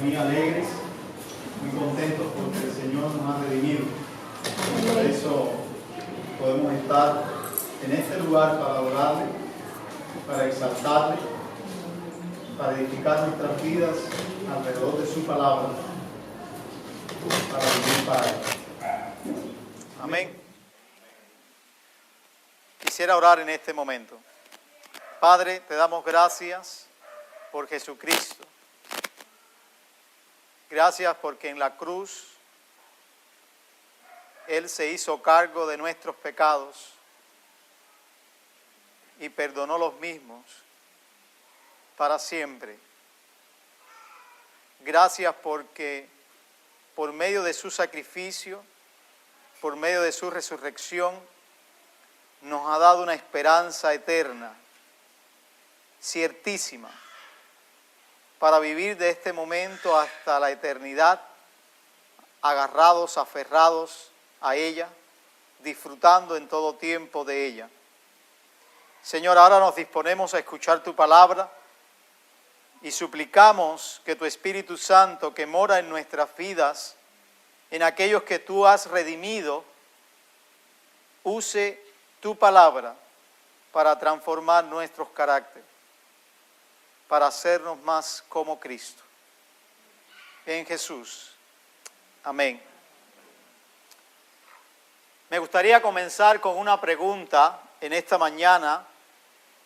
muy alegres, muy contentos porque el Señor nos ha redimido. Por eso podemos estar en este lugar para adorarle, para exaltarle, para edificar nuestras vidas alrededor de su palabra, para vivir para Él. Amén. Quisiera orar en este momento. Padre, te damos gracias por Jesucristo. Gracias porque en la cruz Él se hizo cargo de nuestros pecados y perdonó los mismos para siempre. Gracias porque por medio de su sacrificio, por medio de su resurrección, nos ha dado una esperanza eterna, ciertísima, para vivir de este momento hasta la eternidad, agarrados, aferrados a ella, disfrutando en todo tiempo de ella. Señor, ahora nos disponemos a escuchar tu palabra y suplicamos que tu Espíritu Santo, que mora en nuestras vidas, en aquellos que tú has redimido, use tu palabra para transformar nuestros caracteres, para hacernos más como Cristo. En Jesús. Amén. Me gustaría comenzar con una pregunta en esta mañana,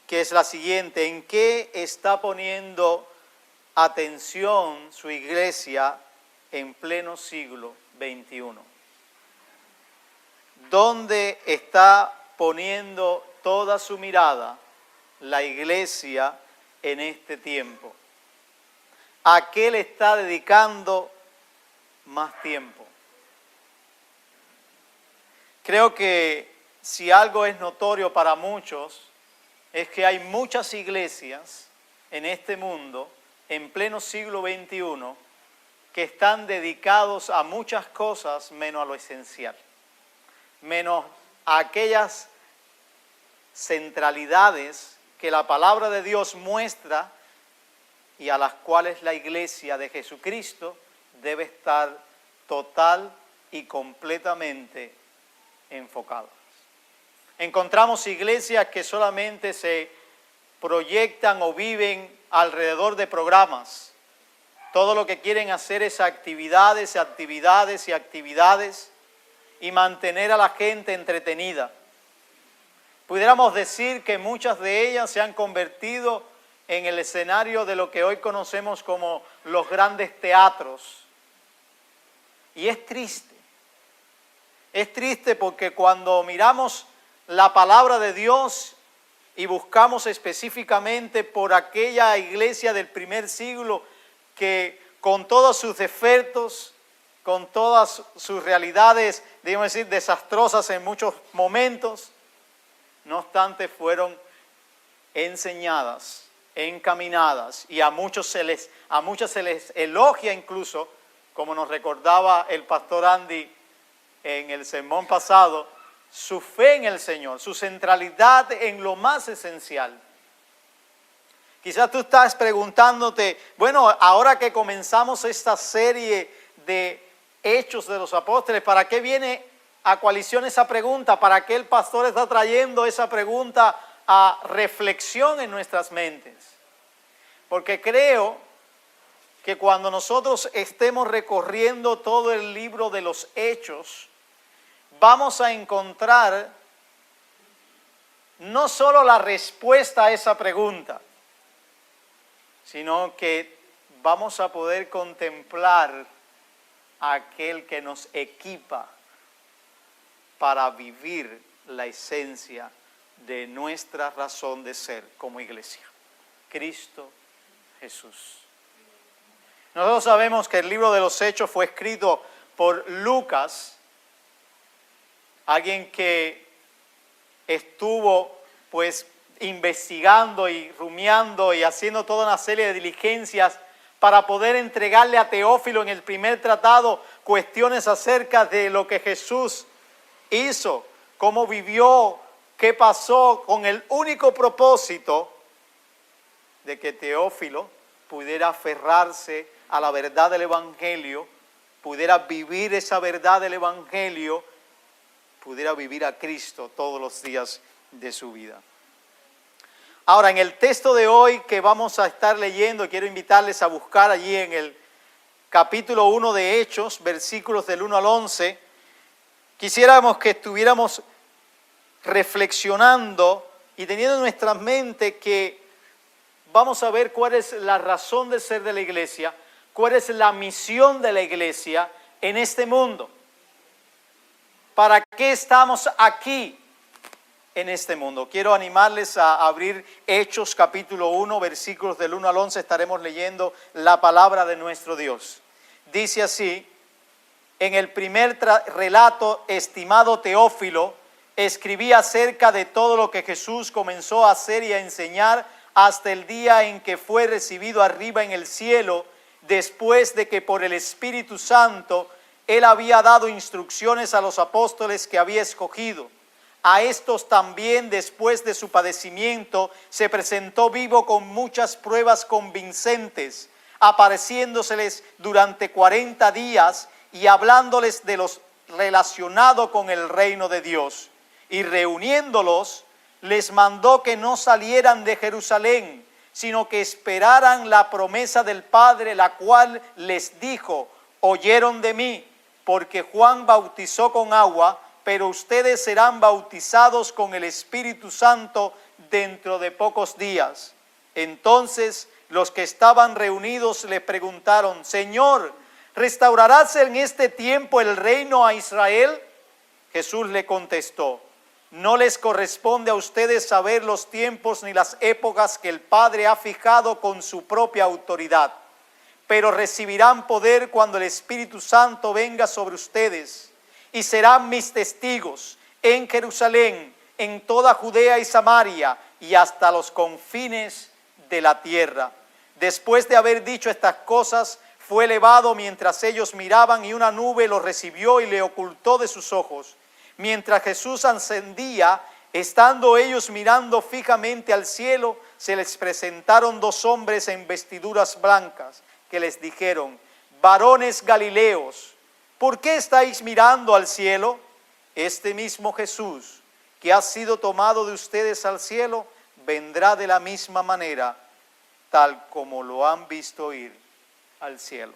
que es la siguiente: ¿en qué está poniendo atención su iglesia en pleno siglo XXI? ¿Dónde está poniendo toda su mirada la iglesia en este tiempo? ¿A qué le está dedicando más tiempo? Creo que si algo es notorio para muchos, es que hay muchas iglesias en este mundo, en pleno siglo XXI, que están dedicados a muchas cosas menos a lo esencial, menos a aquellas centralidades que la palabra de Dios muestra y a las cuales la iglesia de Jesucristo debe estar total y completamente enfocada. Encontramos iglesias que solamente se proyectan o viven alrededor de programas. Todo lo que quieren hacer es actividades y mantener a la gente entretenida. Pudiéramos decir que muchas de ellas se han convertido en el escenario de lo que hoy conocemos como los grandes teatros. Y es triste. Es triste porque cuando miramos la palabra de Dios y buscamos específicamente por aquella iglesia del primer siglo que con todos sus defectos, con todas sus realidades, debemos decir, desastrosas en muchos momentos, no obstante fueron enseñadas, encaminadas, y a muchas se les elogia incluso, como nos recordaba el pastor Andy en el sermón pasado, su fe en el Señor, su centralidad en lo más esencial. Quizás tú estás preguntándote, bueno, ahora que comenzamos esta serie de Hechos de los Apóstoles, ¿para qué viene a coalición esa pregunta? ¿Para qué el pastor está trayendo esa pregunta a reflexión en nuestras mentes? Porque creo que cuando nosotros estemos recorriendo todo el libro de los Hechos, vamos a encontrar no solo la respuesta a esa pregunta, sino que vamos a poder contemplar a aquel que nos equipa para vivir la esencia de nuestra razón de ser como iglesia, Cristo Jesús. Nosotros sabemos que el libro de los Hechos fue escrito por Lucas, alguien que estuvo pues investigando y rumiando y haciendo toda una serie de diligencias para poder entregarle a Teófilo en el primer tratado cuestiones acerca de lo que Jesús hizo, cómo vivió, qué pasó, con el único propósito de que Teófilo pudiera aferrarse a la verdad del Evangelio, pudiera vivir esa verdad del Evangelio, pudiera vivir a Cristo todos los días de su vida. Ahora, en el texto de hoy que vamos a estar leyendo, quiero invitarles a buscar allí en el capítulo 1 de Hechos, versículos del 1 al 11, quisiéramos que estuviéramos reflexionando y teniendo en nuestra mente que vamos a ver cuál es la razón de ser de la iglesia, cuál es la misión de la iglesia en este mundo. ¿Para qué estamos aquí en este mundo? Quiero animarles a abrir Hechos capítulo 1, versículos del 1 al 11, estaremos leyendo la palabra de nuestro Dios. Dice así: en el primer relato, estimado Teófilo, escribí acerca de todo lo que Jesús comenzó a hacer y a enseñar hasta el día en que fue recibido arriba en el cielo, después de que por el Espíritu Santo Él había dado instrucciones a los apóstoles que había escogido. A estos también, después de su padecimiento, se presentó vivo con muchas pruebas convincentes, apareciéndoseles durante 40 días y hablándoles de los relacionados con el reino de Dios. Y reuniéndolos, les mandó que no salieran de Jerusalén, sino que esperaran la promesa del Padre, la cual les dijo: oyeron de mí, porque Juan bautizó con agua, pero ustedes serán bautizados con el Espíritu Santo dentro de pocos días. Entonces los que estaban reunidos le preguntaron: Señor, ¿restaurarás en este tiempo el reino a Israel? Jesús le contestó: no les corresponde a ustedes saber los tiempos ni las épocas que el Padre ha fijado con su propia autoridad, pero recibirán poder cuando el Espíritu Santo venga sobre ustedes, y serán mis testigos en Jerusalén, en toda Judea y Samaria, y hasta los confines de la tierra. Después de haber dicho estas cosas, fue elevado mientras ellos miraban, y una nube lo recibió y le ocultó de sus ojos. Mientras Jesús ascendía, estando ellos mirando fijamente al cielo, se les presentaron dos hombres en vestiduras blancas, que les dijeron: varones Galileos, ¿por qué estáis mirando al cielo? Este mismo Jesús, que ha sido tomado de ustedes al cielo, vendrá de la misma manera, tal como lo han visto ir al cielo.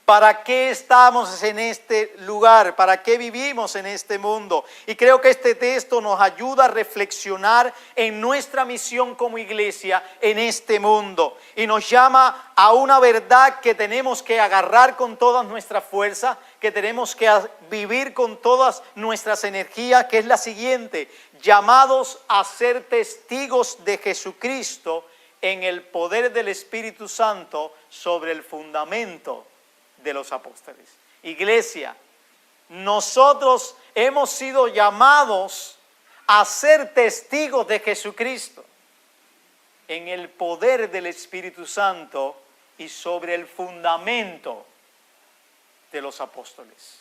¿Para qué estamos en este lugar? ¿Para qué vivimos en este mundo? Y creo que este texto nos ayuda a reflexionar en nuestra misión como iglesia en este mundo. Y nos llama a una verdad que tenemos que agarrar con todas nuestras fuerzas, que tenemos que vivir con todas nuestras energías, que es la siguiente: llamados a ser testigos de Jesucristo en el poder del Espíritu Santo sobre el fundamento de los apóstoles. Iglesia, nosotros hemos sido llamados a ser testigos de Jesucristo en el poder del Espíritu Santo y sobre el fundamento de los apóstoles.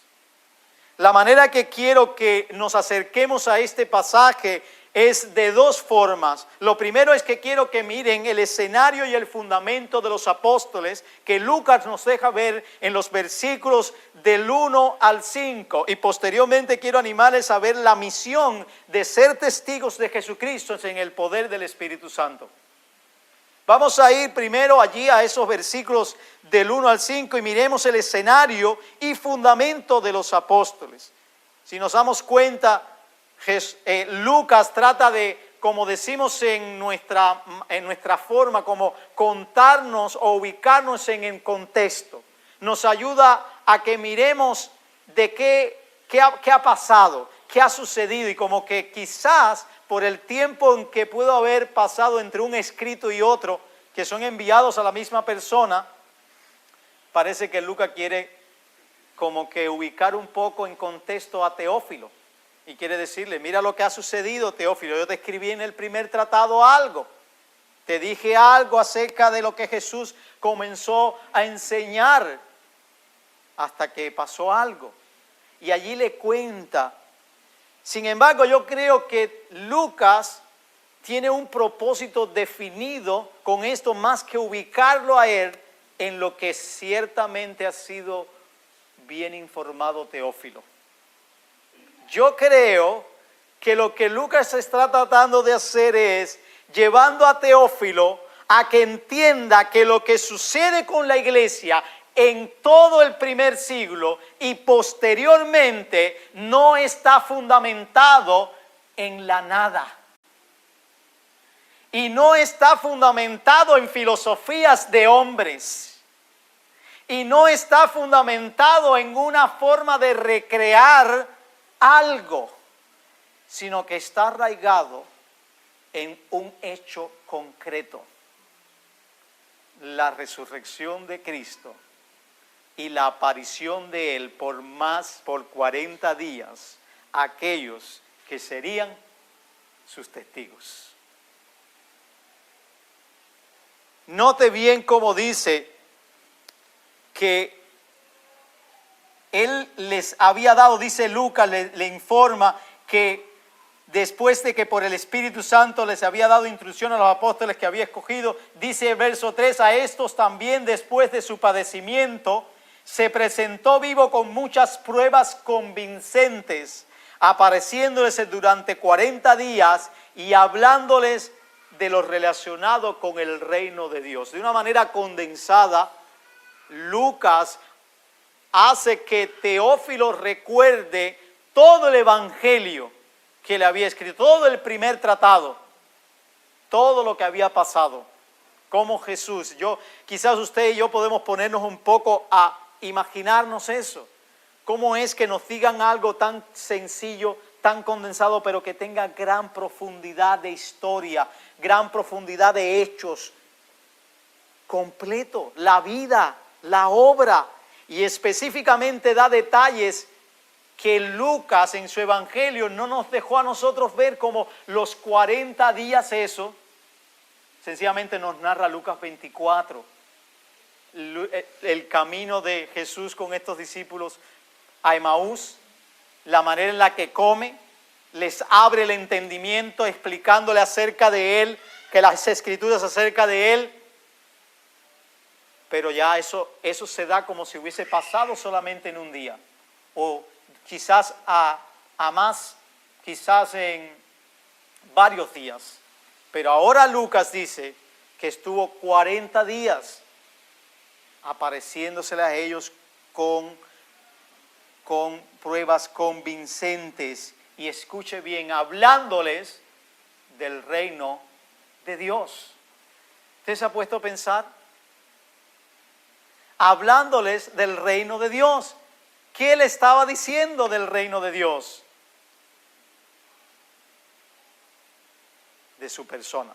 La manera que quiero que nos acerquemos a este pasaje es de dos formas. Lo primero es que quiero que miren el escenario y el fundamento de los apóstoles que Lucas nos deja ver en los versículos del 1 al 5. Y posteriormente quiero animarles a ver la misión de ser testigos de Jesucristo en el poder del Espíritu Santo. Vamos a ir primero allí a esos versículos del 1 al 5 y miremos el escenario y fundamento de los apóstoles. Si nos damos cuenta, Lucas trata de, como decimos en nuestra forma, como contarnos o ubicarnos en el contexto. Nos ayuda a que miremos de qué ha pasado, qué ha sucedido, y como que quizás por el tiempo en que pudo haber pasado entre un escrito y otro, que son enviados a la misma persona, parece que Lucas quiere como que ubicar un poco en contexto a Teófilo. Y quiere decirle: mira lo que ha sucedido, Teófilo, yo te escribí en el primer tratado algo. Te dije algo acerca de lo que Jesús comenzó a enseñar hasta que pasó algo. Y allí le cuenta. Sin embargo, yo creo que Lucas tiene un propósito definido con esto, más que ubicarlo a él en lo que ciertamente ha sido bien informado Teófilo. Yo creo que lo que Lucas está tratando de hacer es llevando a Teófilo a que entienda que lo que sucede con la iglesia en todo el primer siglo y posteriormente no está fundamentado en la nada. Y no está fundamentado en filosofías de hombres. Y no está fundamentado en una forma de recrear algo, sino que está arraigado en un hecho concreto: la resurrección de Cristo y la aparición de Él por 40 días a aquellos que serían sus testigos. Note bien cómo dice que Él les había dado, dice Lucas, le informa que después de que por el Espíritu Santo les había dado instrucción a los apóstoles que había escogido, dice el verso 3, a estos también después de su padecimiento se presentó vivo con muchas pruebas convincentes, apareciéndoles durante 40 días y hablándoles de lo relacionado con el reino de Dios. De una manera condensada, Lucas hace que Teófilo recuerde todo el evangelio que le había escrito, todo el primer tratado, todo lo que había pasado, como Jesús. Quizás usted y yo podemos ponernos un poco a imaginarnos eso. ¿Cómo es que nos digan algo tan sencillo, tan condensado, pero que tenga gran profundidad de historia, gran profundidad de hechos, completo, la vida, la obra, y específicamente da detalles que Lucas en su evangelio no nos dejó a nosotros ver, como los 40 días eso? Sencillamente nos narra Lucas 24, el camino de Jesús con estos discípulos a Emaús, la manera en la que come, les abre el entendimiento explicándole acerca de Él, que las Escrituras acerca de Él. Pero ya eso se da como si hubiese pasado solamente en un día, o quizás a más, quizás en varios días. Pero ahora Lucas dice que estuvo 40 días apareciéndosele a ellos con pruebas convincentes, y escuche bien, hablándoles del reino de Dios. ¿Usted se ha puesto a pensar? Hablándoles del reino de Dios. ¿Qué le estaba diciendo del reino de Dios? De su persona.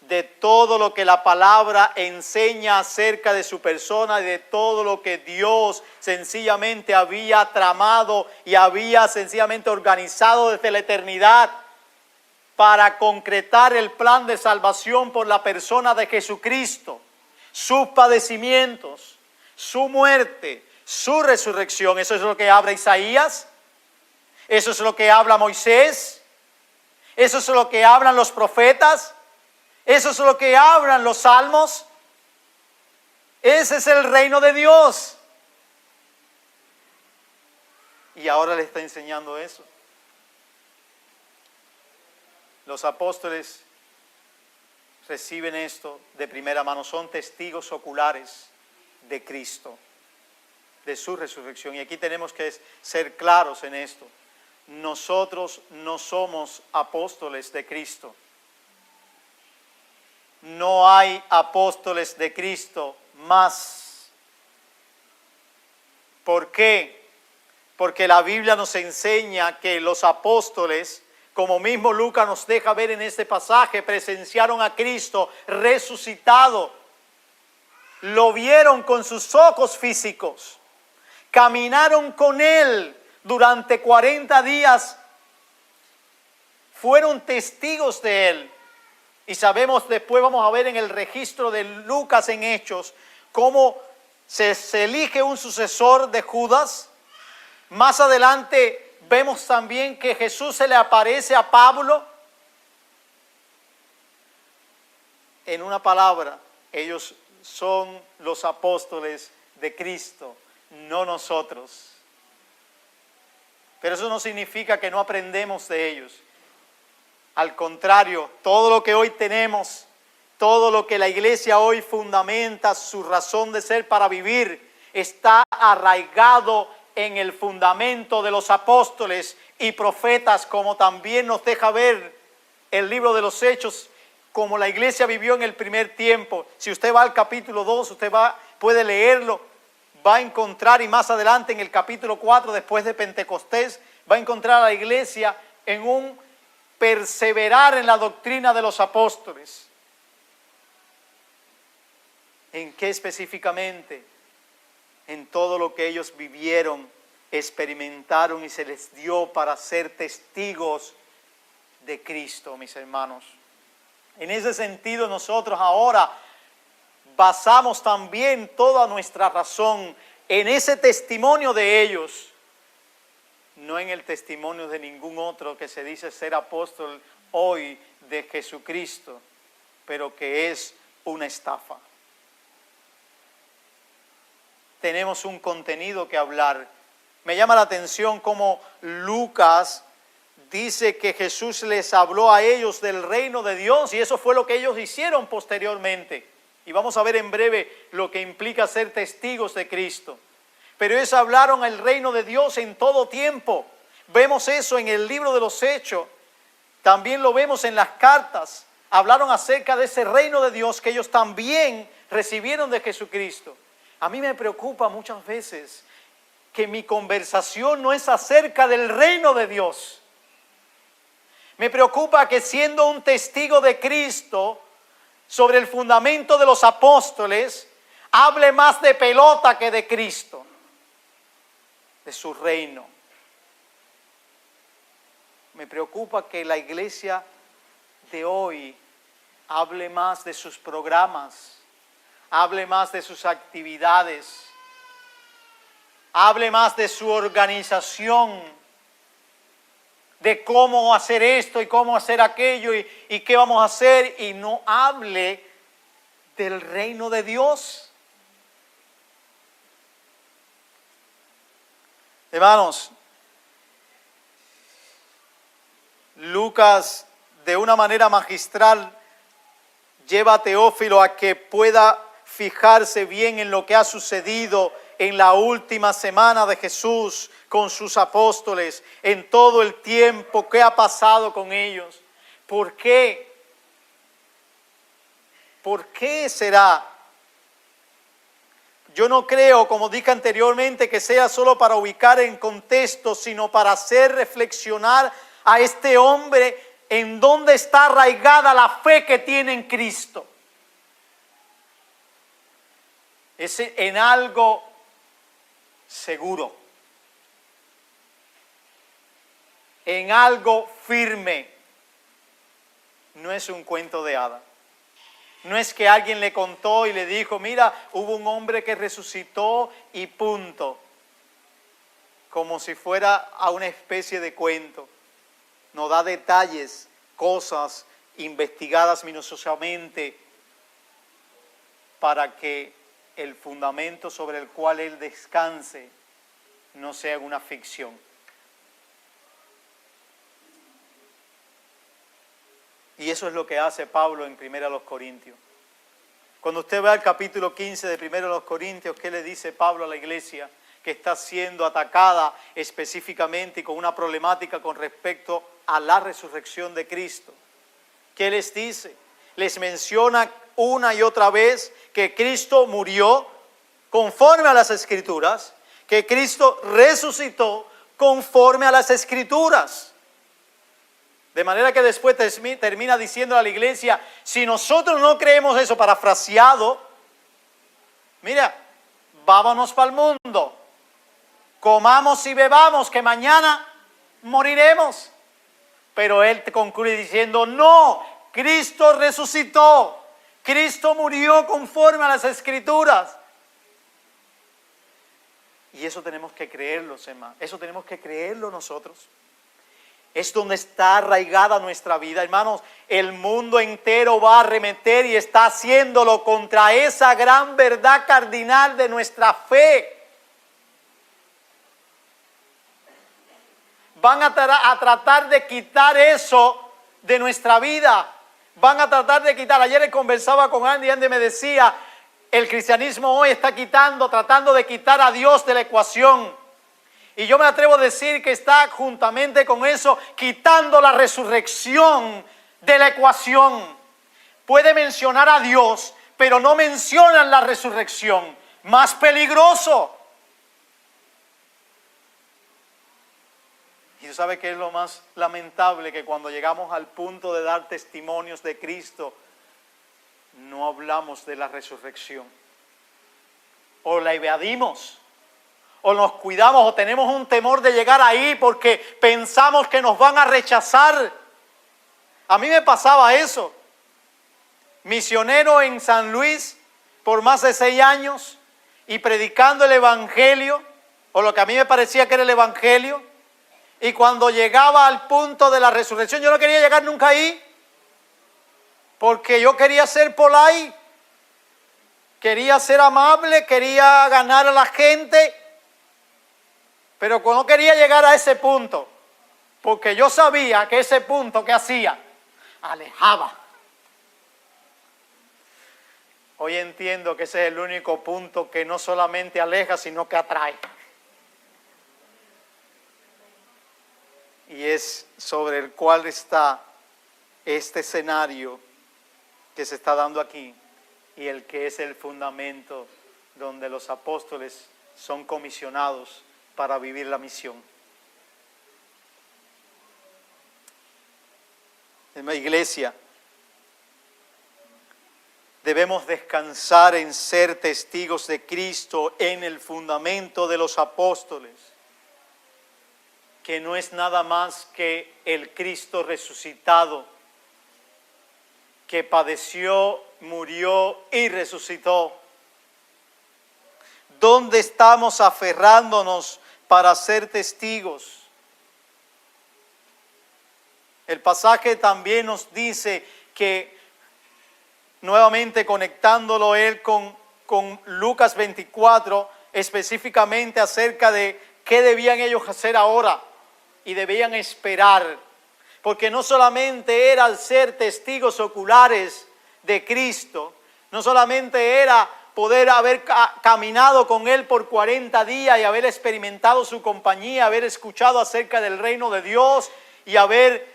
De todo lo que la palabra enseña acerca de su persona y de todo lo que Dios sencillamente había tramado y había sencillamente organizado desde la eternidad para concretar el plan de salvación por la persona de Jesucristo, sus padecimientos, su muerte, su resurrección. Eso es lo que habla Isaías, eso es lo que habla Moisés, eso es lo que hablan los profetas, eso es lo que hablan los salmos. Ese es el reino de Dios. Y ahora le está enseñando eso. Los apóstoles reciben esto de primera mano, son testigos oculares de Cristo, de su resurrección. Y aquí tenemos que ser claros en esto. Nosotros no somos apóstoles de Cristo. No hay apóstoles de Cristo más. ¿Por qué? Porque la Biblia nos enseña que los apóstoles, como mismo Lucas nos deja ver en este pasaje, presenciaron a Cristo resucitado. Lo vieron con sus ojos físicos. Caminaron con Él durante 40 días. Fueron testigos de Él. Y sabemos, después vamos a ver en el registro de Lucas en Hechos, cómo se elige un sucesor de Judas. Más adelante vemos también que Jesús se le aparece a Pablo en una palabra, ellos son los apóstoles de Cristo, no nosotros. Pero eso no significa que no aprendemos de ellos. Al contrario, todo lo que hoy tenemos, todo lo que la iglesia hoy fundamenta, su razón de ser para vivir, está arraigado en el fundamento de los apóstoles y profetas, como también nos deja ver el libro de los Hechos, como la iglesia vivió en el primer tiempo. Si usted va al capítulo 2, puede leerlo, va a encontrar, y más adelante en el capítulo 4, después de Pentecostés, va a encontrar a la iglesia en un perseverar en la doctrina de los apóstoles. ¿En qué específicamente? En todo lo que ellos vivieron, experimentaron y se les dio para ser testigos de Cristo, mis hermanos. En ese sentido, nosotros ahora basamos también toda nuestra razón en ese testimonio de ellos, no en el testimonio de ningún otro que se dice ser apóstol hoy de Jesucristo, pero que es una estafa. Tenemos un contenido que hablar. Me llama la atención cómo Lucas dice que Jesús les habló a ellos del reino de Dios, y eso fue lo que ellos hicieron posteriormente. Y vamos a ver en breve lo que implica ser testigos de Cristo. Pero ellos hablaron el reino de Dios en todo tiempo. Vemos eso en el libro de los Hechos. También lo vemos en las cartas. Hablaron acerca de ese reino de Dios que ellos también recibieron de Jesucristo. A mí me preocupa muchas veces que mi conversación no es acerca del reino de Dios. Me preocupa que siendo un testigo de Cristo sobre el fundamento de los apóstoles, hable más de pelota que de Cristo, de su reino. Me preocupa que la iglesia de hoy hable más de sus programas, hable más de sus actividades, hable más de su organización, de cómo hacer esto y cómo hacer aquello y qué vamos a hacer, y no hable del reino de Dios. Hermanos, Lucas de una manera magistral lleva a Teófilo a que pueda fijarse bien en lo que ha sucedido en la última semana de Jesús con sus apóstoles, en todo el tiempo que ha pasado con ellos. ¿Por qué? ¿Por qué será? Yo no creo, como dije anteriormente, que sea solo para ubicar en contexto, sino para hacer reflexionar a este hombre en dónde está arraigada la fe que tiene en Cristo. Es en algo seguro, en algo firme. No es un cuento de hadas. No es que alguien le contó y le dijo, mira, hubo un hombre que resucitó y punto. Como si fuera a una especie de cuento. No da detalles, cosas investigadas minuciosamente para que el fundamento sobre el cual él descanse no sea una ficción. Y eso es lo que hace Pablo en 1 Corintios. Cuando usted ve el capítulo 15 de 1 Corintios, ¿qué le dice Pablo a la iglesia que está siendo atacada específicamente y con una problemática con respecto a la resurrección de Cristo? ¿Qué les dice? Les menciona una y otra vez que Cristo murió conforme a las Escrituras, que Cristo resucitó conforme a las Escrituras. De manera que después termina diciendo a la iglesia, si nosotros no creemos eso, parafraseado, mira, vámonos para el mundo, comamos y bebamos, que mañana moriremos. Pero él concluye diciendo, no, Cristo resucitó, Cristo murió conforme a las Escrituras. Y eso tenemos que creerlo, hermano, eso tenemos que creerlo nosotros. es donde está arraigada nuestra vida. Hermanos, el mundo entero va a arremeter y está haciéndolo contra esa gran verdad cardinal de nuestra fe. Van a tratar de quitar eso de nuestra vida. Van a tratar de quitar. Ayer conversaba con Andy y Andy me decía, el cristianismo hoy está tratando de quitar a Dios de la ecuación. Y yo me atrevo a decir que está juntamente con eso quitando la resurrección de la ecuación. Puede mencionar a Dios, pero no mencionan la resurrección. Más peligroso. Y tú sabes que es lo más lamentable, que cuando llegamos al punto de dar testimonios de Cristo, no hablamos de la resurrección. O la evadimos. O nos cuidamos o tenemos un temor de llegar ahí porque pensamos que nos van a rechazar. A mí me pasaba eso. Misionero en San Luis por más de 6 años y predicando el Evangelio, o lo que a mí me parecía que era el Evangelio, y cuando llegaba al punto de la resurrección, yo no quería llegar nunca ahí, porque yo quería ser polite, quería ser amable, quería ganar a la gente, pero no quería llegar a ese punto, porque yo sabía que ese punto, ¿qué hacía? Alejaba. Hoy entiendo que ese es el único punto que no solamente aleja, sino que atrae. Y es sobre el cual está este escenario que se está dando aquí y el que es el fundamento donde los apóstoles son comisionados para vivir la misión. En la iglesia debemos descansar en ser testigos de Cristo en el fundamento de los apóstoles, que no es nada más que el Cristo resucitado, que padeció, murió y resucitó. ¿Dónde estamos aferrándonos para ser testigos? El pasaje también nos dice que, nuevamente conectándolo él con Lucas 24, específicamente acerca de qué debían ellos hacer ahora y debían esperar, porque no solamente era el ser testigos oculares de Cristo, no solamente era poder haber caminado con Él por 40 días y haber experimentado su compañía, haber escuchado acerca del reino de Dios y haber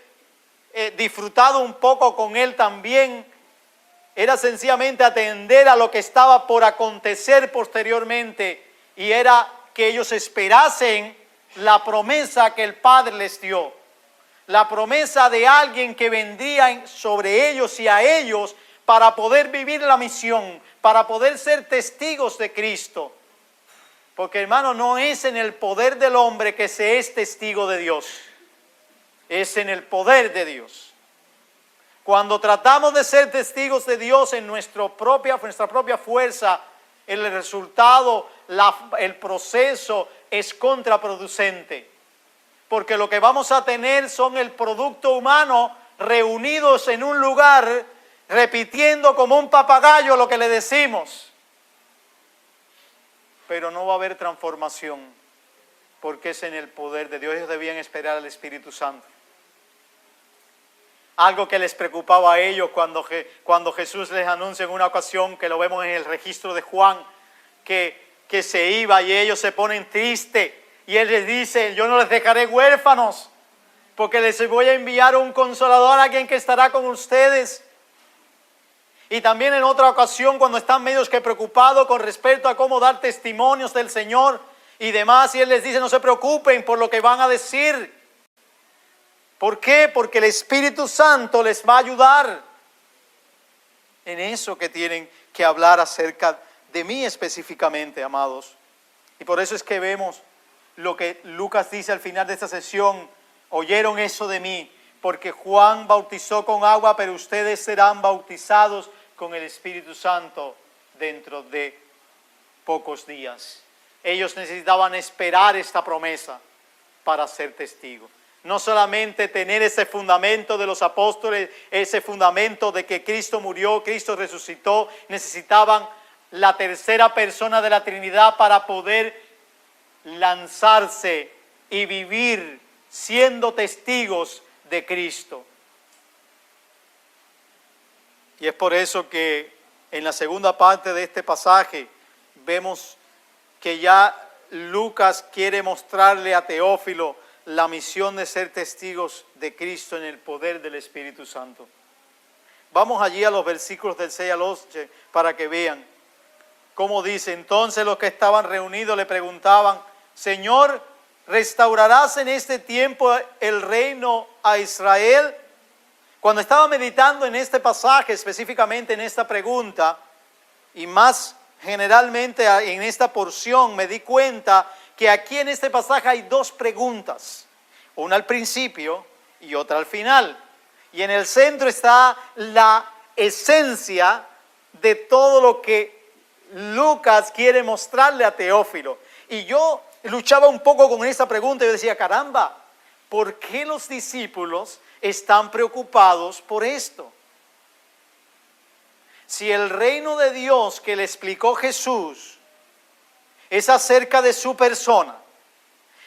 disfrutado un poco con Él también. Era sencillamente atender a lo que estaba por acontecer posteriormente, y era que ellos esperasen la promesa que el Padre les dio, la promesa de alguien que vendría sobre ellos y a ellos para poder vivir la misión, para poder ser testigos de Cristo. Porque, hermano, no es en el poder del hombre que se es testigo de Dios, es en el poder de Dios. Cuando tratamos de ser testigos de Dios en nuestra propia fuerza, el resultado, el proceso es contraproducente. Porque lo que vamos a tener son el producto humano reunidos en un lugar, repitiendo como un papagayo lo que le decimos. Pero no va a haber transformación, porque es en el poder de Dios. Ellos debían esperar al Espíritu Santo. Algo que les preocupaba a ellos cuando Jesús les anuncia en una ocasión, que lo vemos en el registro de Juan, que se iba y ellos se ponen tristes. Y Él les dice: yo no les dejaré huérfanos, porque les voy a enviar un consolador, alguien que estará con ustedes. Y también en otra ocasión, cuando están medios que preocupados con respecto a cómo dar testimonios del Señor y demás, y Él les dice: no se preocupen por lo que van a decir. ¿Por qué? Porque el Espíritu Santo les va a ayudar en eso que tienen que hablar acerca de mí específicamente, amados. Y por eso es que vemos lo que Lucas dice al final de esta sesión: oyeron eso de mí, porque Juan bautizó con agua, pero ustedes serán bautizados con el Espíritu Santo dentro de pocos días. Ellos necesitaban esperar esta promesa para ser testigos. No solamente tener ese fundamento de los apóstoles, ese fundamento de que Cristo murió, Cristo resucitó, necesitaban la tercera persona de la Trinidad para poder lanzarse y vivir siendo testigos de Cristo. Y es por eso que en la segunda parte de este pasaje vemos que ya Lucas quiere mostrarle a Teófilo la misión de ser testigos de Cristo en el poder del Espíritu Santo. Vamos allí a los versículos del 6 al 8 para que vean cómo dice. Entonces los que estaban reunidos le preguntaban: Señor, ¿restaurarás en este tiempo el reino a Israel? Cuando estaba meditando en este pasaje, específicamente en esta pregunta, y más generalmente en esta porción, me di cuenta que aquí en este pasaje hay dos preguntas, una al principio y otra al final. Y en el centro está la esencia de todo lo que Lucas quiere mostrarle a Teófilo. Y yo luchaba un poco con esa pregunta y yo decía, caramba, ¿por qué los discípulos están preocupados por esto? Si el reino de Dios que le explicó Jesús es acerca de su persona,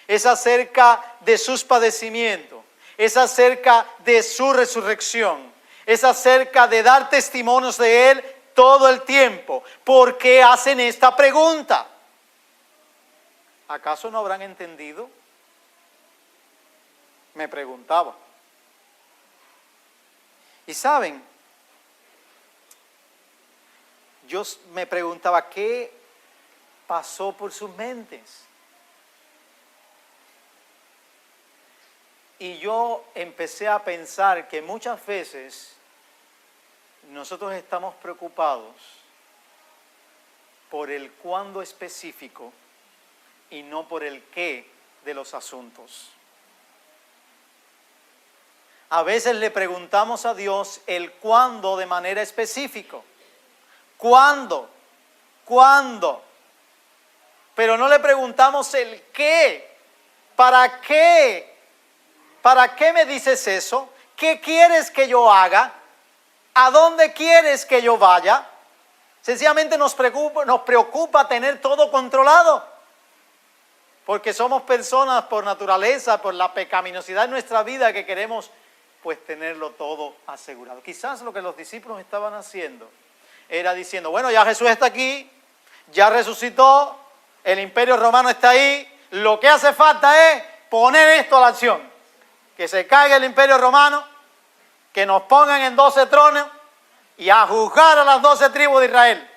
es acerca de sus padecimientos, es acerca de su resurrección, es acerca de dar testimonios de Él todo el tiempo, ¿por qué hacen esta pregunta? ¿Acaso no habrán entendido? Me preguntaba. Y saben, yo me preguntaba, ¿qué pasó por sus mentes? Y yo empecé a pensar que muchas veces nosotros estamos preocupados por el cuándo específico y no por el qué de los asuntos. A veces le preguntamos a Dios el cuándo de manera específica. ¿Cuándo? ¿Cuándo? Pero no le preguntamos el qué. ¿Para qué? ¿Para qué me dices eso? ¿Qué quieres que yo haga? ¿A dónde quieres que yo vaya? Sencillamente nos preocupa tener todo controlado. Porque somos personas por naturaleza, por la pecaminosidad de nuestra vida, que queremos pues tenerlo todo asegurado. Quizás lo que los discípulos estaban haciendo era diciendo, bueno, ya Jesús está aquí, ya resucitó, el imperio romano está ahí, lo que hace falta es poner esto a la acción. Que se caiga el imperio romano, que nos pongan en 12 tronos y a juzgar a las 12 tribus de Israel.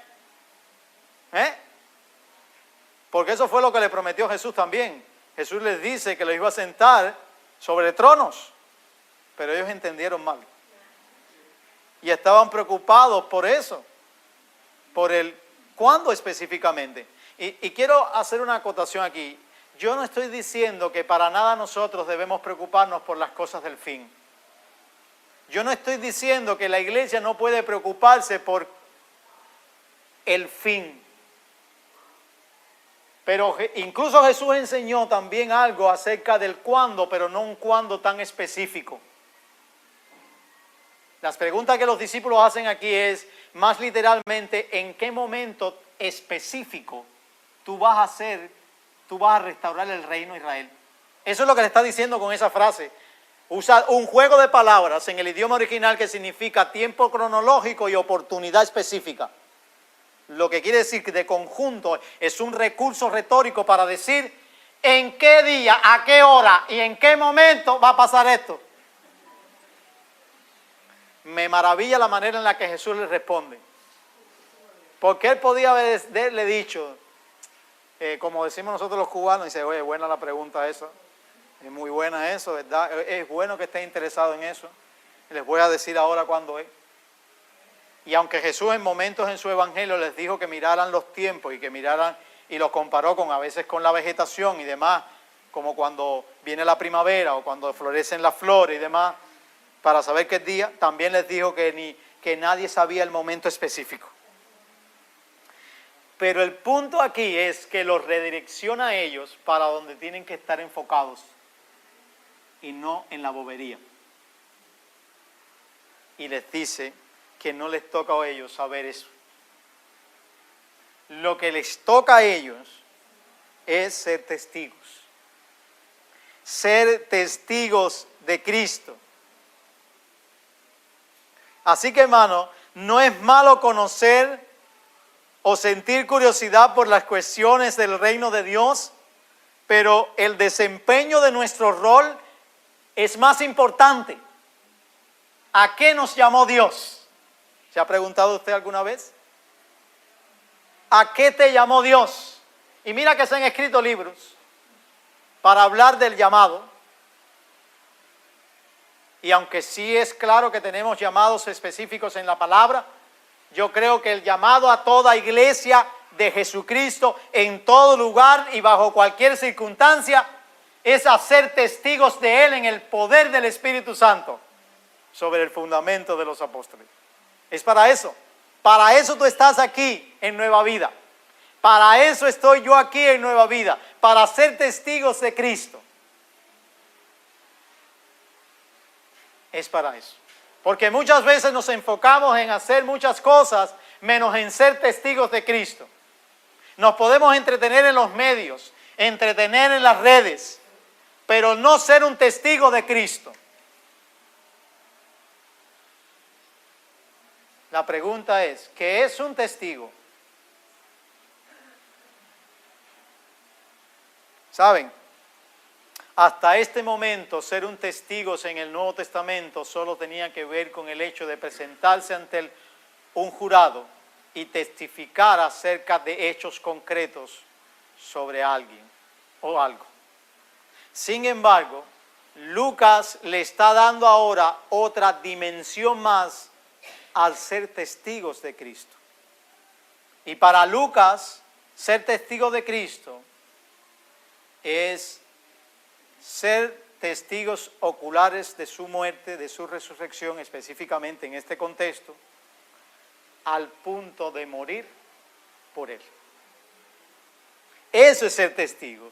Porque eso fue lo que le prometió Jesús también. Jesús les dice que los iba a sentar sobre tronos, pero ellos entendieron mal. Y estaban preocupados por eso, por el cuándo específicamente. Y quiero hacer una acotación aquí. Yo no estoy diciendo que para nada nosotros debemos preocuparnos por las cosas del fin. Yo no estoy diciendo que la iglesia no puede preocuparse por el fin. Pero incluso Jesús enseñó también algo acerca del cuándo, pero no un cuándo tan específico. Las preguntas que los discípulos hacen aquí es, más literalmente, ¿en qué momento específico tú vas a restaurar el reino de Israel? Eso es lo que le está diciendo con esa frase. Usa un juego de palabras en el idioma original que significa tiempo cronológico y oportunidad específica. Lo que quiere decir que de conjunto es un recurso retórico para decir en qué día, a qué hora y en qué momento va a pasar esto. Me maravilla la manera en la que Jesús le responde. Porque él podía haberle dicho, como decimos nosotros los cubanos, dice, oye, buena la pregunta esa. Es muy buena eso, ¿verdad? Es bueno que estés interesado en eso. Les voy a decir ahora cuándo es. Y aunque Jesús en momentos en su evangelio les dijo que miraran los tiempos y que miraran, y los comparó a veces con la vegetación y demás, como cuando viene la primavera o cuando florecen las flores y demás, para saber qué día, también les dijo que nadie sabía el momento específico. Pero el punto aquí es que los redirecciona a ellos para donde tienen que estar enfocados. y no en la bobería. Y les dice que no les toca a ellos saber eso. Lo que les toca a ellos es ser testigos. Ser testigos de Cristo. Así que, hermano, no es malo conocer o sentir curiosidad por las cuestiones del reino de Dios, pero el desempeño de nuestro rol es más importante. ¿A qué nos llamó Dios? ¿Se ha preguntado usted alguna vez? ¿A qué te llamó Dios? Y mira que se han escrito libros para hablar del llamado. Y aunque sí es claro que tenemos llamados específicos en la palabra, yo creo que el llamado a toda iglesia de Jesucristo en todo lugar y bajo cualquier circunstancia es a ser testigos de Él en el poder del Espíritu Santo sobre el fundamento de los apóstoles. Es para eso. Para eso tú estás aquí en Nueva Vida. Para eso estoy yo aquí en Nueva Vida. Para ser testigos de Cristo. Es para eso. Porque muchas veces nos enfocamos en hacer muchas cosas menos en ser testigos de Cristo. Nos podemos entretener en los medios, entretener en las redes, pero no ser un testigo de Cristo. La pregunta es, ¿qué es un testigo? ¿Saben? Hasta este momento, ser un testigo en el Nuevo Testamento solo tenía que ver con el hecho de presentarse ante un jurado y testificar acerca de hechos concretos sobre alguien o algo. Sin embargo, Lucas le está dando ahora otra dimensión más al ser testigos de Cristo. Y para Lucas, ser testigo de Cristo es ser testigos oculares de su muerte, de su resurrección, específicamente en este contexto, al punto de morir por Él. Eso es ser testigo.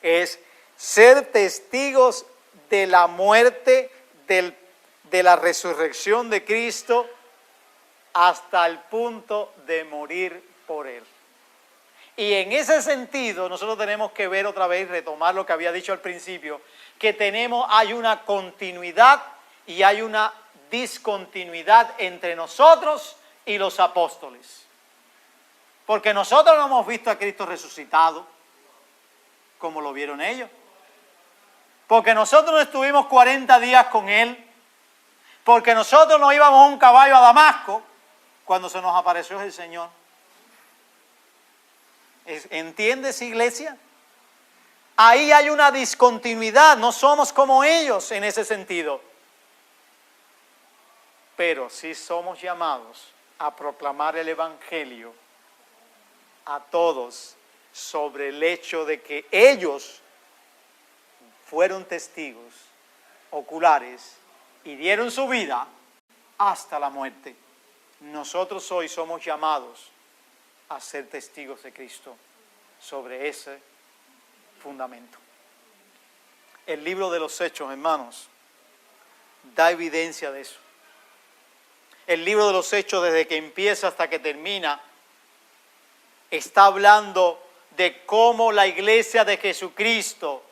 Es ser testigos de la muerte, de la resurrección de Cristo, hasta el punto de morir por Él. Y en ese sentido, nosotros tenemos que ver otra vez, retomar lo que había dicho al principio, que hay una continuidad y hay una discontinuidad entre nosotros y los apóstoles. Porque nosotros no hemos visto a Cristo resucitado, como lo vieron ellos. Porque nosotros no estuvimos 40 días con Él. Porque nosotros no íbamos en un caballo a Damasco cuando se nos apareció el Señor. ¿Entiendes, iglesia? Ahí hay una discontinuidad, no somos como ellos en ese sentido. Pero sí somos llamados a proclamar el Evangelio a todos sobre el hecho de que ellos fueron testigos oculares y dieron su vida hasta la muerte. Nosotros hoy somos llamados a ser testigos de Cristo sobre ese fundamento. El libro de los Hechos, hermanos, da evidencia de eso. El libro de los Hechos, desde que empieza hasta que termina, está hablando de cómo la iglesia de Jesucristo,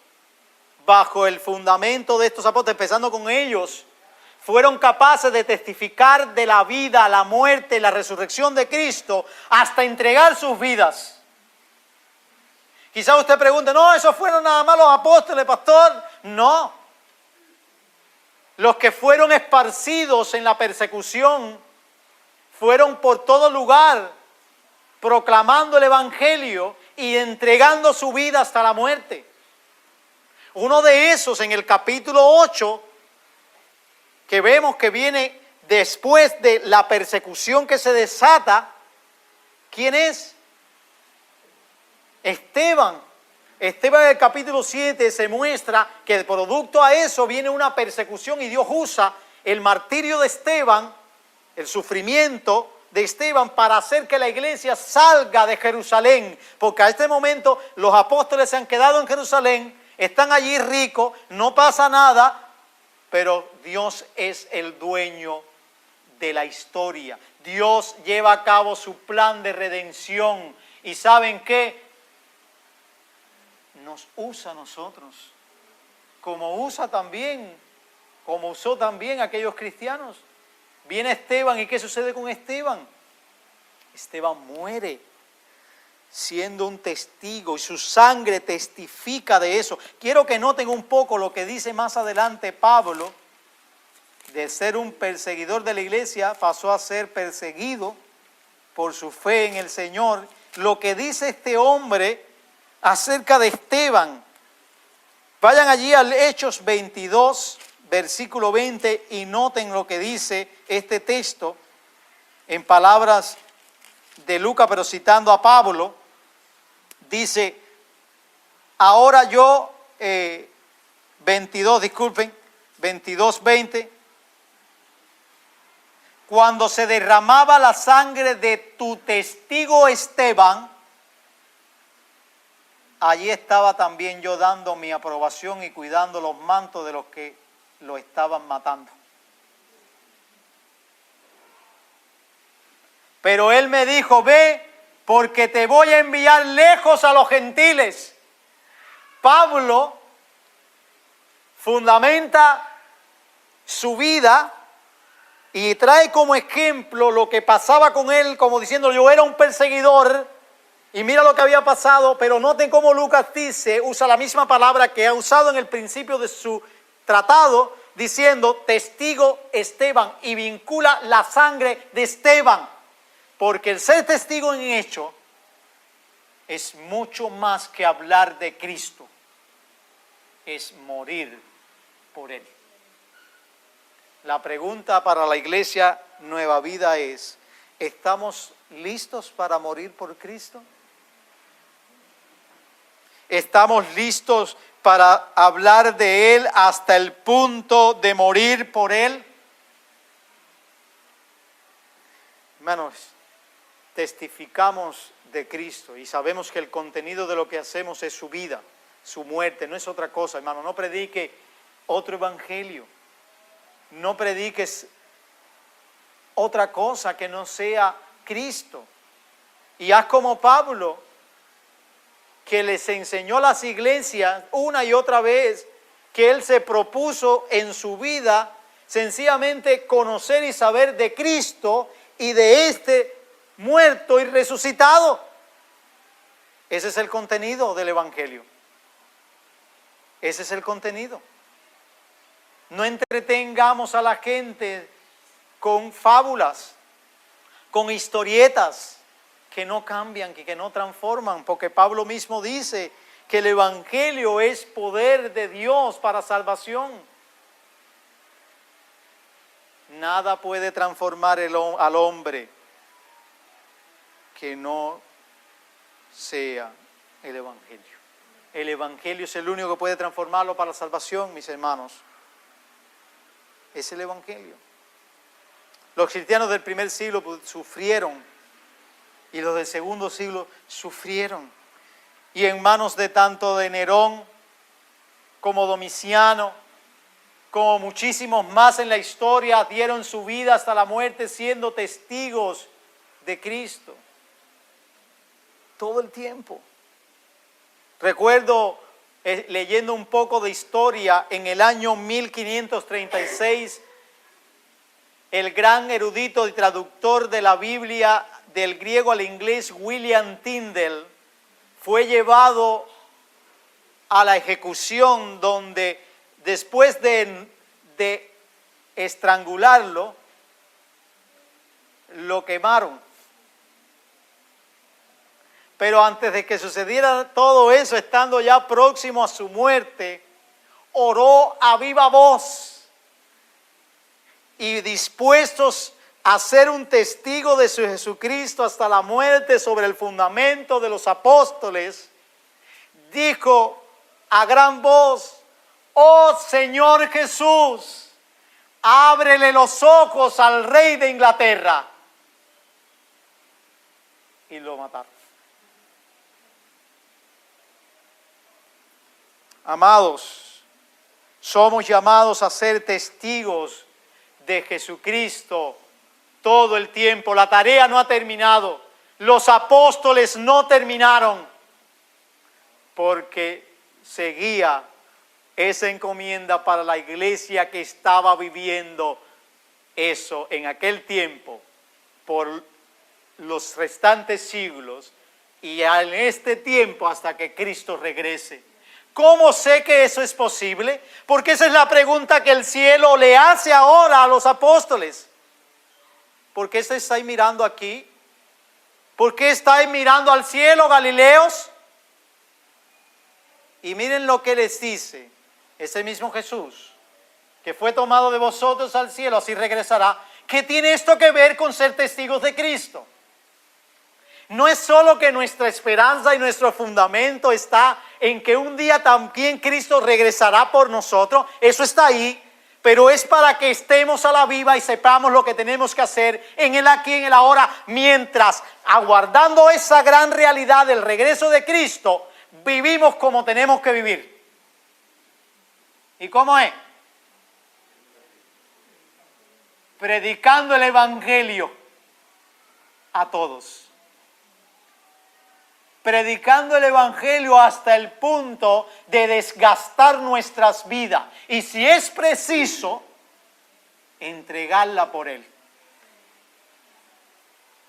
bajo el fundamento de estos apóstoles, empezando con ellos, fueron capaces de testificar de la vida, la muerte y la resurrección de Cristo hasta entregar sus vidas. Quizá usted pregunte, no, esos fueron nada más los apóstoles, pastor. No. Los que fueron esparcidos en la persecución fueron por todo lugar proclamando el Evangelio y entregando su vida hasta la muerte. Uno de esos, en el capítulo 8, que vemos que viene después de la persecución que se desata, ¿quién es? Esteban. Esteban, en el capítulo 7 se muestra que producto a eso viene una persecución y Dios usa el martirio de Esteban, el sufrimiento de Esteban, para hacer que la iglesia salga de Jerusalén, porque a este momento los apóstoles se han quedado en Jerusalén están allí ricos, no pasa nada, pero Dios es el dueño de la historia. Dios lleva a cabo su plan de redención. ¿Y saben qué? Nos usa a nosotros, como usó también aquellos cristianos. Viene Esteban, ¿y qué sucede con Esteban? Esteban muere siendo un testigo y su sangre testifica de eso. Quiero que noten un poco lo que dice más adelante Pablo. De ser un perseguidor de la iglesia pasó a ser perseguido por su fe en el Señor. Lo que dice este hombre acerca de Esteban. Vayan allí al Hechos 22, versículo 20, y noten lo que dice este texto en palabras de Lucas, pero citando a Pablo. Dice, ahora yo, 22, 20, cuando se derramaba la sangre de tu testigo Esteban, allí estaba también yo dando mi aprobación y cuidando los mantos de los que lo estaban matando. Pero él me dijo, ve, porque te voy a enviar lejos a los gentiles. Pablo fundamenta su vida y trae como ejemplo lo que pasaba con él, como diciendo, yo era un perseguidor y mira lo que había pasado, pero noten cómo Lucas usa la misma palabra que ha usado en el principio de su tratado, diciendo testigo Esteban, y vincula la sangre de Esteban, porque el ser testigo en hecho es mucho más que hablar de Cristo, es morir por Él. La pregunta para la iglesia Nueva Vida es, ¿estamos listos para morir por Cristo? ¿Estamos listos para hablar de Él hasta el punto de morir por Él? Hermanos, testificamos de Cristo y sabemos que el contenido de lo que hacemos es su vida, su muerte, no es otra cosa, hermano. No predique otro evangelio. No prediques otra cosa que no sea Cristo. Y haz como Pablo, que les enseñó a las iglesias una y otra vez que él se propuso en su vida sencillamente conocer y saber de Cristo y de este muerto y resucitado. Ese es el contenido del evangelio. Ese es el contenido. No entretengamos a la gente con fábulas, con historietas que no cambian, que no transforman, porque Pablo mismo dice que el evangelio es poder de Dios para salvación. Nada puede transformar al hombre que no sea el evangelio. El evangelio es el único que puede transformarlo para la salvación, mis hermanos. Es el evangelio. Los cristianos del primer siglo sufrieron y los del segundo siglo sufrieron. Y en manos de tanto de Nerón como Domiciano, como muchísimos más en la historia, dieron su vida hasta la muerte siendo testigos de Cristo. Todo el tiempo. Recuerdo leyendo un poco de historia, en el año 1536, el gran erudito y traductor de la Biblia del griego al inglés, William Tyndale, fue llevado a la ejecución, donde después de estrangularlo, lo quemaron. Pero antes de que sucediera todo eso, estando ya próximo a su muerte, oró a viva voz y dispuestos a ser un testigo de su Jesucristo hasta la muerte sobre el fundamento de los apóstoles, dijo a gran voz: oh Señor Jesús, ábrele los ojos al rey de Inglaterra. Y lo mataron. Amados, somos llamados a ser testigos de Jesucristo todo el tiempo. La tarea no ha terminado. Los apóstoles no terminaron porque seguía esa encomienda para la iglesia que estaba viviendo eso en aquel tiempo por los restantes siglos y en este tiempo hasta que Cristo regrese. ¿Cómo sé que eso es posible? Porque esa es la pregunta que el cielo le hace ahora a los apóstoles. ¿Por qué se estáis mirando aquí? ¿Por qué estáis mirando al cielo, Galileos? Y miren lo que les dice ese mismo Jesús, que fue tomado de vosotros al cielo, así regresará. ¿Qué tiene esto que ver con ser testigos de Cristo? No es solo que nuestra esperanza y nuestro fundamento está en que un día también Cristo regresará por nosotros, eso está ahí, pero es para que estemos a la viva y sepamos lo que tenemos que hacer en el aquí y en el ahora, mientras aguardando esa gran realidad del regreso de Cristo, vivimos como tenemos que vivir. ¿Y cómo es? Predicando el Evangelio a todos. Predicando el Evangelio hasta el punto de desgastar nuestras vidas. Y si es preciso, entregarla por Él.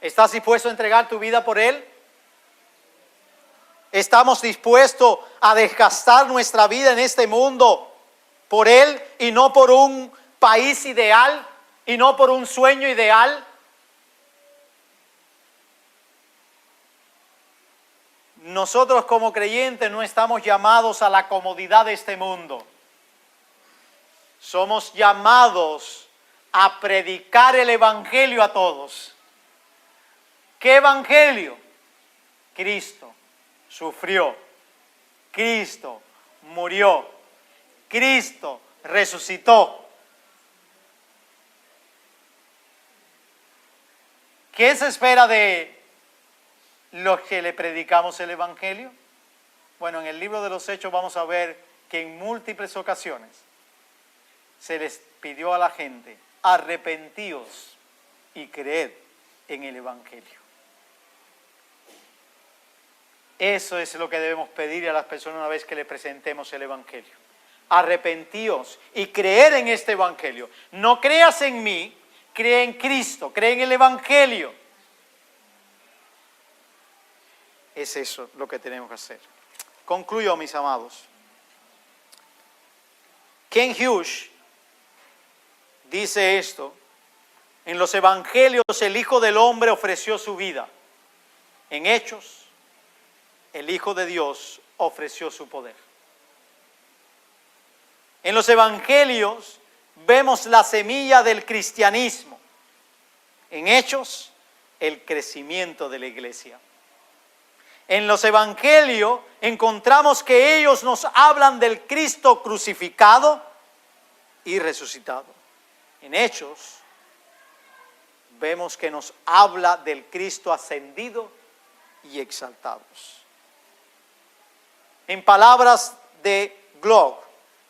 ¿Estás dispuesto a entregar tu vida por Él? ¿Estamos dispuestos a desgastar nuestra vida en este mundo por Él y no por un país ideal y no por un sueño ideal? Nosotros como creyentes no estamos llamados a la comodidad de este mundo. Somos llamados a predicar el Evangelio a todos. ¿Qué Evangelio? Cristo sufrió, Cristo murió, Cristo resucitó. ¿Qué se espera de los que le predicamos el Evangelio? Bueno, en el libro de los Hechos vamos a ver que en múltiples ocasiones se les pidió a la gente: arrepentíos y creed en el Evangelio. Eso es lo que debemos pedir a las personas una vez que le presentemos el Evangelio. Arrepentíos y creer en este Evangelio. No creas en mí, cree en Cristo, cree en el Evangelio. Es eso lo que tenemos que hacer. Concluyo, mis amados. Ken Hughes dice esto: en los Evangelios el Hijo del Hombre ofreció su vida. En Hechos, el Hijo de Dios ofreció su poder. En los Evangelios vemos la semilla del cristianismo. En Hechos, el crecimiento de la iglesia. En los Evangelios encontramos que ellos nos hablan del Cristo crucificado y resucitado. En Hechos vemos que nos habla del Cristo ascendido y exaltados. En palabras de Glock,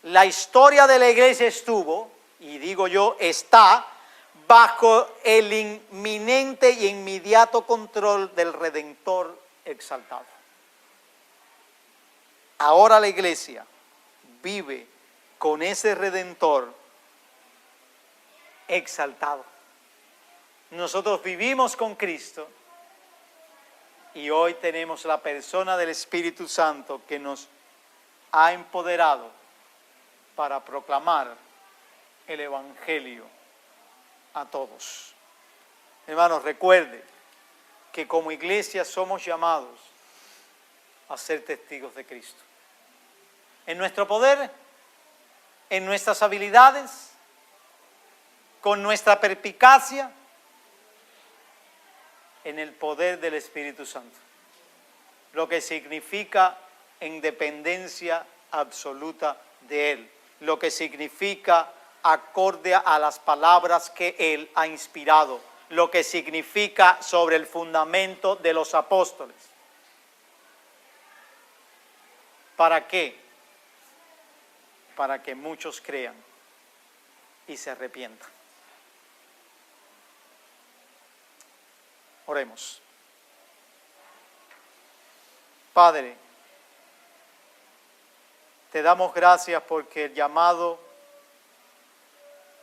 la historia de la iglesia estuvo, y digo yo, está bajo el inminente y inmediato control del Redentor exaltado. Ahora la iglesia vive con ese Redentor exaltado. Nosotros vivimos con Cristo y hoy tenemos la persona del Espíritu Santo que nos ha empoderado para proclamar el Evangelio a todos. Hermanos, recuerde que como iglesia somos llamados a ser testigos de Cristo. En nuestro poder, en nuestras habilidades, con nuestra perspicacia, en el poder del Espíritu Santo. Lo que significa en dependencia absoluta de Él. Lo que significa acorde a las palabras que Él ha inspirado. Lo que significa sobre el fundamento de los apóstoles. ¿Para qué? para que muchos crean y se arrepientan. Oremos. Padre, te damos gracias porque el llamado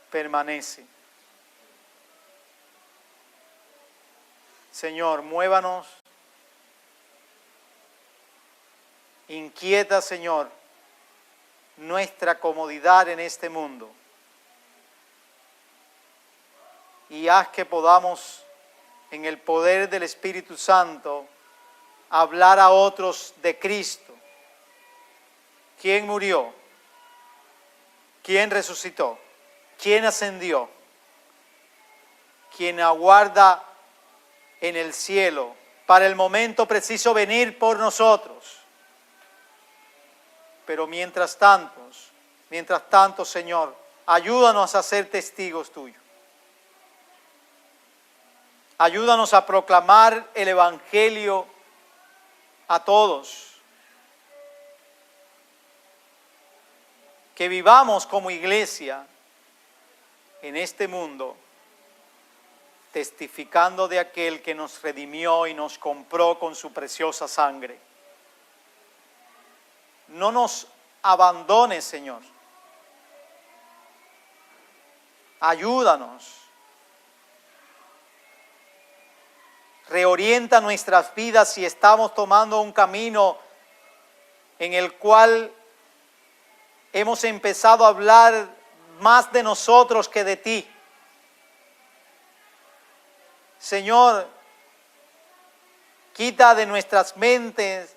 permanece. Señor, muévanos. Inquieta, Señor, nuestra comodidad en este mundo. Y haz que podamos, en el poder del Espíritu Santo, hablar a otros de Cristo. ¿Quién murió? ¿Quién resucitó? ¿Quién ascendió? ¿Quién aguarda en el cielo para el momento preciso venir por nosotros? Pero mientras tanto, Señor, ayúdanos a ser testigos tuyos. Ayúdanos a proclamar el Evangelio a todos. Que vivamos como iglesia en este mundo, testificando de aquel que nos redimió y nos compró con su preciosa sangre. No nos abandones, Señor. Ayúdanos. Reorienta nuestras vidas si estamos tomando un camino en el cual hemos empezado a hablar más de nosotros que de ti. Señor, quita de nuestras mentes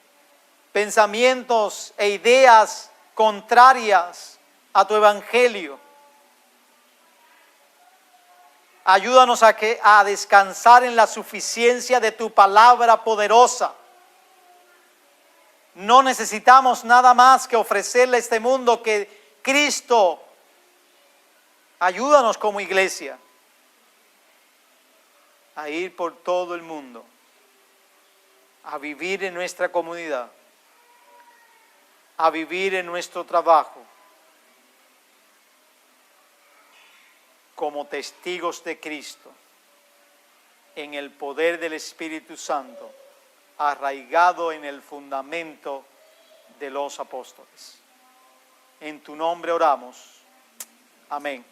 pensamientos e ideas contrarias a tu evangelio. Ayúdanos a descansar en la suficiencia de tu palabra poderosa. No necesitamos nada más que ofrecerle a este mundo que Cristo. Ayúdanos como iglesia a ir por todo el mundo, a vivir en nuestra comunidad, a vivir en nuestro trabajo, como testigos de Cristo, en el poder del Espíritu Santo, arraigado en el fundamento de los apóstoles. En tu nombre oramos. Amén.